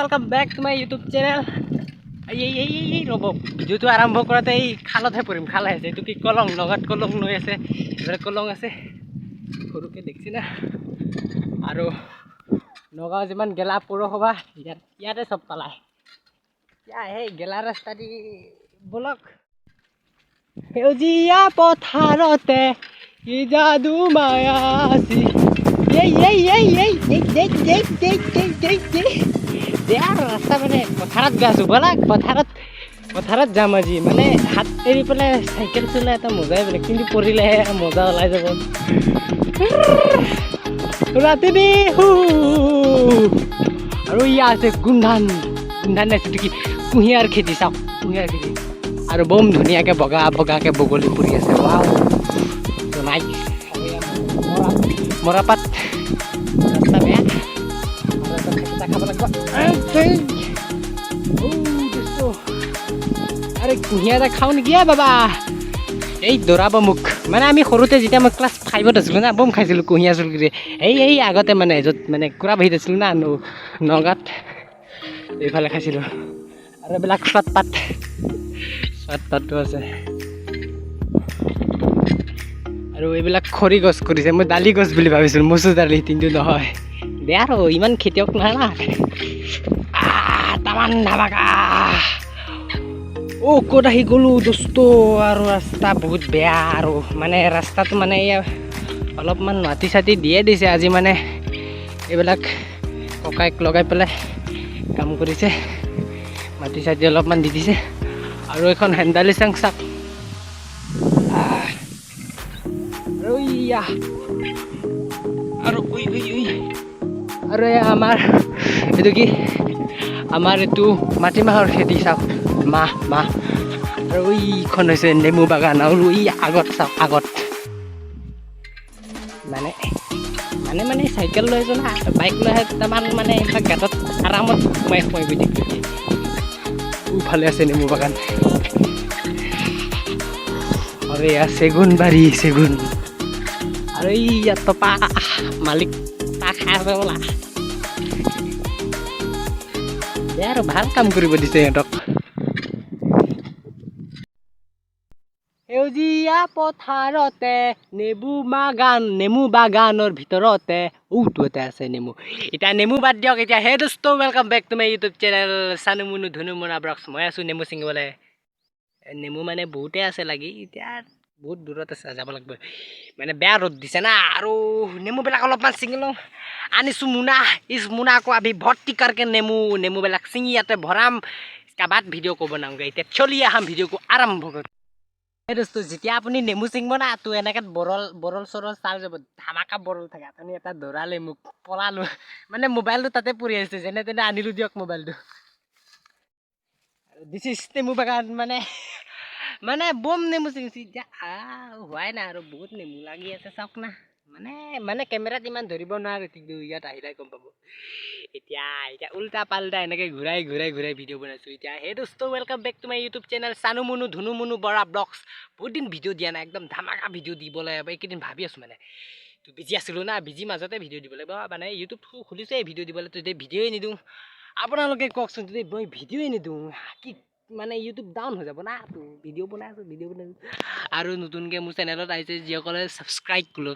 welcome back to my YouTube channel. এই ৰ'ব ভিডিঅ'টো আৰম্ভ কৰোঁতে এই খালতহে পৰিম। খাল আছে, এইটো কি কলং, নগাত কলং লৈ আছে, এইফালে কলং আছে সৰুকৈ দেখিছি না। আৰু নগাঁও যিমান গেলা পৌৰসভা ইয়াতে চব পালায়। সেই গেলা ৰাস্তা দি বলক। সেউজীয়া পথাৰতে কি যাদু মায়া আছে। ৰাস্তা মানে পথাৰত গৈ আছোঁ ব'লা। পথাৰত যাম আজি। মানে হাত এৰি পেলাই চাইকেল চলাই এটা মজাই বেলেগ, কিন্তু পৰিলেহে মজা ওলাই যাব। ৰাতি বিহু আৰু ইয়াত আছে গোমধান নাইছো কি কুঁহিয়াৰ খেতি। চাওক কুঁহিয়াৰ খেতি আৰু বম ধুনীয়াকৈ বগাকৈ বগলী পৰি আছে। নাই মৰাপাত ৰাস্তা বেয়া, খাব লাগিব। আৰে কুঁহিয়াৰ এটা খাওঁ নেকি বাবা? এই দৌৰাব মোক। মানে আমি সৰুতে যেতিয়া মই ক্লাছ 5ত আছিলোঁ না, বম খাইছিলোঁ কুঁহিয়াৰ চুলকিৰে। এই আগতে মানে য'ত মানে কুৰা বাহিত আছিলোঁ না নগাঁৱত, এইফালে খাইছিলোঁ। আৰু এইবিলাক পাতটো আছে। আৰু এইবিলাক খৰি গছ কৰিছে। মই দালি গছ বুলি ভাবিছিলোঁ, মচুৰ দালি, কিন্তু নহয়। দে আৰু ইমান খেতিয়ক নহয় না। তামান ধামাকা। ক'ত আহি গ'লোঁ দোস্ত। আৰু ৰাস্তা বহুত বেয়া। আৰু মানে ৰাস্তাটো মানে অলপমান মাটি চাটি দিয়ে দিছে আজি। মানে এইবিলাক ককাইক লগাই পেলাই কাম কৰিছে, মাটি চাটি অলপমান দি দিছে। আৰু এখন হেন্দালি চাং চাক। আৰু আমাৰ এইটো কি, আমাৰ এইটো মাটিমাহৰ খেতি। চাওক মাহ আৰু এইখন হৈছে নেমু বাগান। আৰু আগত চাওক, আগত মানে চাইকেল লৈ যোৱা না, বাইক লৈ আহে তাৰমান মানে এইবিলাক গাঁতত আৰামত সোমাই গৈ থাকিব। ভালে আছে নেমু বাগান। আৰু এয়া চেগুন বাৰী, চেগুন। আৰু ইয়াত তপা মালিক তাক খাই আছে বোলা। আৰু ভাল কাম কৰিব দিছে সিহঁতক। সেউজীয়া পথাৰতে নেমু বাগানৰ ভিতৰতে এটা আছে নেমু। এতিয়া নেমু বাদ দিয়ক। এতিয়া হে দোস্ত, welcome back to my YouTube channel Chanu Munu Dhunu Muna vlogs. মই আছোঁ নেমু ছিঙিবলৈ। নেমু মানে বহুতেই আছে লাগি, এতিয়া বহুত দূৰত আছে, যাব লাগিব। মানে বেয়া ৰ'দ দিছে না। আৰু নেমুবিলাক অলপমান ছিঙি লওঁ। আনিছোঁ মোনা। মোনা আকৌ আভি ভৰ্তি करके নেমুবিলাক ছিঙি ইয়াতে ভৰাম। কাবাত ভিডিঅ' ক'ব নাওঁগে। এতিয়া চলি আহাম ভিডিঅ'কো আৰম্ভ কৰোঁ। এই দোস্ত, যেতিয়া আপুনি নেমু ছিঙিব না, তো এনেকৈ বৰল চৰল চাল যাব, ধামাকা বৰল থাকে। আপুনি এটা দৌৰালে মোক পলালোঁ। মানে মোবাইলটো তাতে পৰি আছে, যেনে তেনে আনিলোঁ দিয়ক মোবাইলটো। দিছ ইজ নেমু বাগান। মানে বম নেমু ছিঙিছে। এতিয়া হোৱাই নাই আৰু বহুত নেমু লাগি আছে। চাওক না, মানে কেমেৰাত ইমান ধৰিব নোৱাৰে, কিন্তু ইয়াত আহিলে গম পাব। এতিয়া উল্টা পাল্টা এনেকৈ ঘূৰাই ভিডিঅ' বনাইছোঁ। এতিয়া হে দোস্ত, welcome back to my YouTube channel Chanu Munu Dhunu Munu Bora vlogs. বহুত দিন ভিডিঅ' দিয়া নাই, একদম ধামাকা ভিডিঅ' দিবলৈ এইকেইদিন ভাবি আছোঁ। মানে বিজি আছিলোঁ না, বিজি মাজতে ভিডিঅ' দিব লাগিব। মানে ইউটিউব খুলিছে ভিডিঅ' দিবলৈ, যদি ভিডিঅ'ই নিদিওঁ আপোনালোকে কওকচোন। যদি মই ভিডিঅ'ই নিদিওঁ কি মানে ইউটিউব ডাউন হৈ যাব না। ভিডিঅ' বনাই আছোঁ। আৰু নতুনকৈ মোৰ চেনেলত আহিছে যিসকলে ছাবস্ক্ৰাইব কৰক।